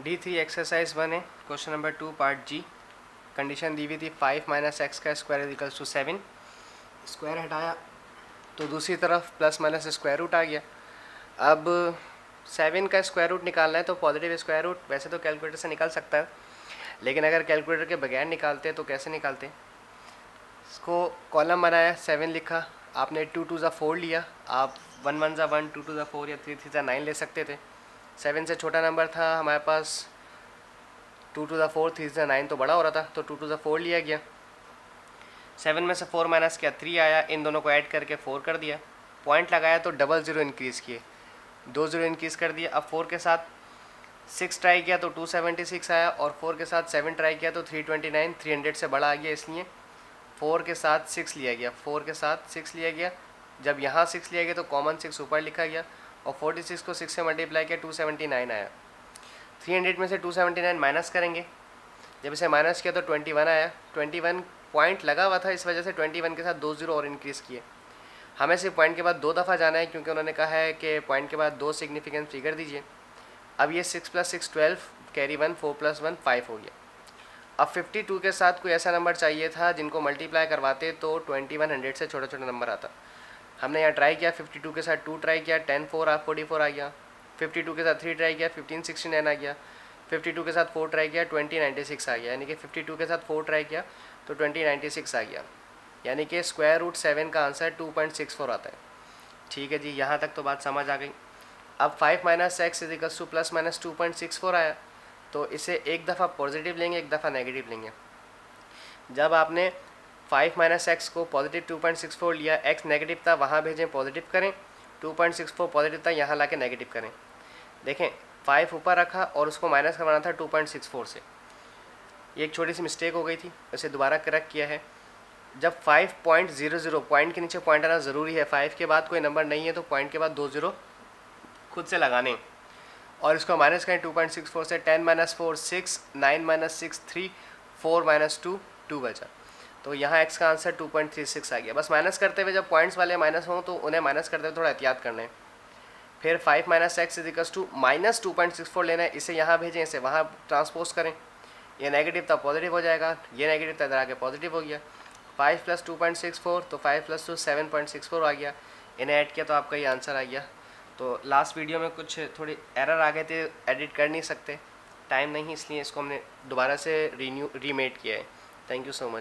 D3 exercise 1 है, question number 2 part जी। Condition दी हुई थी 5 माइनस एक्स का स्क्वायर इक्वल्स टू 7। स्क्वायर हटाया तो दूसरी तरफ प्लस माइनस स्क्वायर रूट आ गया। अब 7 का स्क्वायर रूट निकालना है तो पॉजिटिव स्क्वायर रूट वैसे तो कैलकुलेटर से निकल सकता है, लेकिन अगर कैलकुलेटर के बगैर निकालते तो कैसे निकालते। इसको कॉलम बनाया, 7 लिखा, आपने 2 टू ज़ा 4 लिया, आप 1 1 ज़ा 1, 2 टू ज़ा 4 या 3 3 ज़ा 9 ले सकते थे। 7 से छोटा नंबर था हमारे पास, 2 टू ज़ा 4, 3 ज़ा 9 तो बड़ा हो रहा था, तो 2 टू ज़ा 4 लिया गया। 7 में से 4 माइनस किया, 3 आया, इन दोनों को ऐड करके 4 कर दिया। पॉइंट लगाया तो डबल ज़ीरो इंक्रीज़ किए, 2 ज़ीरो इंक्रीज़ कर दिया। अब 4 के साथ 6 ट्राई किया तो 276 आया, और 4 के साथ 7 ट्राई किया तो 329, 300 से बड़ा आ गया, इसलिए 4 के साथ 6 लिया गया। 4 के साथ 6 लिया गया, जब यहाँ 6 लिया गया तो कॉमन 6 ऊपर लिखा गया, और 46 को 6 से मल्टीप्लाई किया, 279 आया। 300 में से 279 माइनस करेंगे, जब इसे माइनस किया तो 21 आया। 21 पॉइंट लगा हुआ था, इस वजह से 21 के साथ 2 ज़ीरो और इंक्रीज़ किए। हमें सिर्फ पॉइंट के बाद 2 दफ़ा जाना है, क्योंकि उन्होंने कहा है कि पॉइंट के बाद 2 सिग्निफिकेंट फिगर दीजिए। अब ये 6 + 6 12, कैरी 1, 4 + 1 5 हो गया। अब 52 के साथ कोई ऐसा नंबर चाहिए था जिनको मल्टीप्लाई करवाते तो 2100 से छोटा छोटा नंबर आता। हमने यहाँ ट्राई किया, 52 के साथ 2 ट्राई किया, 10 4 44 आ गया। 52 के साथ 3 ट्राई किया, 15 69 आ गया। 52 के साथ 4 ट्राई किया, 20 96 आ गया। यानी कि 52 के साथ 4 ट्राई किया तो 20 96 आ गया। यानी कि स्क्वायर रूट 7 का आंसर 2.64 आता है। ठीक है जी, यहाँ तक तो बात समझ आ गई। अब 5 minus x is equals two plus minus 2.64 आया, तो इसे एक दफ़ा पॉजिटिव लेंगे, एक दफ़ा नेगेटिव लेंगे। जब आपने 5 माइनस एक्स को पॉजिटिव 2.64 लिया, एक्स नेगेटिव था, वहाँ भेजें पॉजिटिव करें, 2.64 पॉजिटिव था, यहाँ ला के नेगेटिव करें। देखें 5 ऊपर रखा और उसको माइनस करवाना था 2.64 से। ये एक छोटी सी मिस्टेक हो गई थी, उसे दोबारा करेक्ट किया है। जब 5.00 पॉइंट के नीचे पॉइंट आना ज़रूरी है, 5 के बाद कोई नंबर नहीं है तो पॉइंट के बाद 2 ज़ीरो खुद से लगाने, और इसको माइनस करें 2.64 से। 10 - 4 6, 9 - 6 3, 4 - 2 2 बचा, तो यहाँ x का आंसर 2.36 आ गया। बस माइनस करते हुए जब पॉइंट्स वाले माइनस हों तो उन्हें माइनस करते हुए थोड़ा एहतियात करना है। फिर 5 minus x is equals to minus 2.64 लेना है, इसे यहाँ भेजें, इसे वहाँ ट्रांसपोज करें। ये नेगेटिव था पॉजिटिव हो जाएगा, ये नेगेटिव था इधर आके पॉजिटिव हो गया। 5 + 2.64 तो 5 + 2 7.64 आ गया। इन्हें ऐड किया तो आपका ये आंसर आ गया। तो लास्ट वीडियो में कुछ थोड़ी एरर आ गए थे, एडिट कर नहीं सकते, टाइम नहीं, इसलिए इसको हमने दोबारा से रीमेड किया है। Thank you so much.